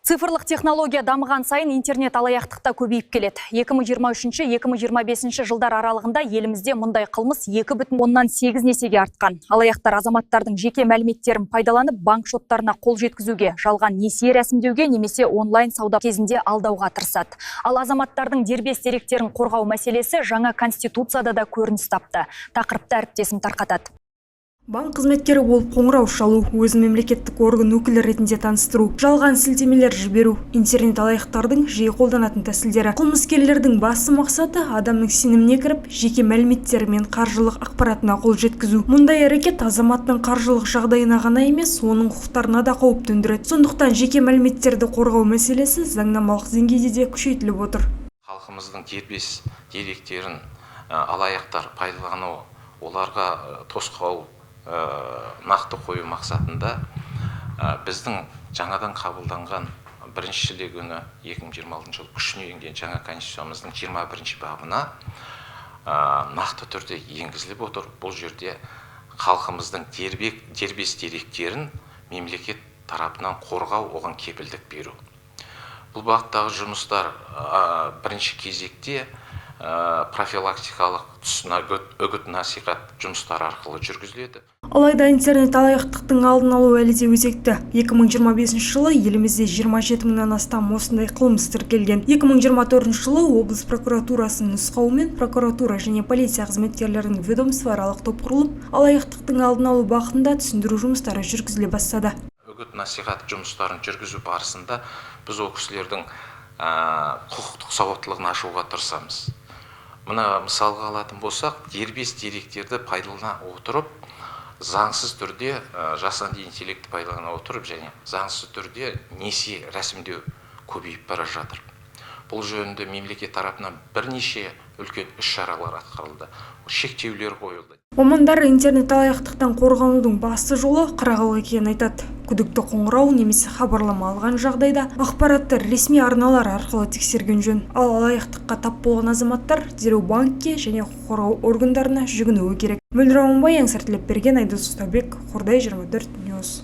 Цифрлық технология дамыған сайын интернет алаяқтықта көбейіп келеді. 2023-2025 жылдар аралығында елімізде мұндай қылмыс 2,8 есеге артқан. Алаяқтар азаматтардың жеке мәліметтерін пайдаланып, банк шоттарына қол жеткізуге, жалған несие рәсімдеуге немесе онлайн сауда кезінде алдауға тырысады. Ал азаматтардың дербес деректерін қорғау мәселесі жаңа конституцияда да көрініс тапты. Тақырыпты әріптесім тарқатады. Банк қызметкері болып қоңырау шалу, өзін мемлекеттік орган өкілі ретінде таныстыру, жалған сілтемелер жіберу, интернет алаяқтардың жиі қолданатын тәсілдері. Қылмыскерлердің басты мақсаты адамның сеніміне кіріп, жеке мәліметтері мен қаржылық ақпаратына қол жеткізу. Мұндай әрекет азаматтың қаржылық жағдайына ғана емес, оның құқықтарына да қауіп төндіреді. Сондықтан жеке мәліметтерді қорғау мәселесі заңнамалық деңгейде де күшейтіліп отыр. Халқымыздың дербес деректерін алаяқтар пайдалану, оларға тосқауыл нақты қою мақсатында біздің жаңадан қабылданған 1 шілде күні 2026 жыл күшіне енген жаңа конституциямыздың 21 бабына нақты түрде енгізіліп отыр. Бұл жерде халқымыздың дербес деректерін мемлекет тарапынан қорғау, оған кепілдік беру. Бұл бағыттағы жұмыстар бірінші кезекте профилактикалық тұсына үгіт насихат жұмыстары арқылы жүргізіледі. Алайда интернет алаяқтықтың алдын алу әлі де өзекті. 2025 жылы елімізде 27 мыңнан астам осындай қылмыс тіркелген. 2024 жылы облыс прокуратурасының нұсқауымен прокуратура және полиция қызметкерлерінің ведомствоаралық топ құрылып, алаяқтықтың алдын алу бағытында түсіндіру жұмыстары жүргізіле бастады. Үгіт насихат жұмыстарын жүргізу барысында біз ол кісілердің құқықтық сауаттылығын ашуға тырысамыз. Мына мысалға алатын болсақ, дербес деректерді пайдалана отырып, заңсыз түрде жасанды интеллектті пайдалана отырып және заңсыз түрде несие рәсімдеу көбейіп бара жатыр. Бұл жөнінде мемлекет тарапынан бірнеше үлкен іс-шаралар атқарылды, шектеулер қойылды. Мамандар интернет алаяқтықтан қорғанудың басты жолы қырағылық екенін айтады. Күдікті қоңырау немесе хабарлама алған жағдайда ақпаратты ресми арналар арқылы тексерген жөн. Ал алаяқтыққа тап болған азаматтар дереу банкке және құқық қорғау органдарына жүгінуі керек. Мөлдір Аманбай, Аңсар Тілепберген, Айдос Ұстабек, Қордай 24 Ньюс.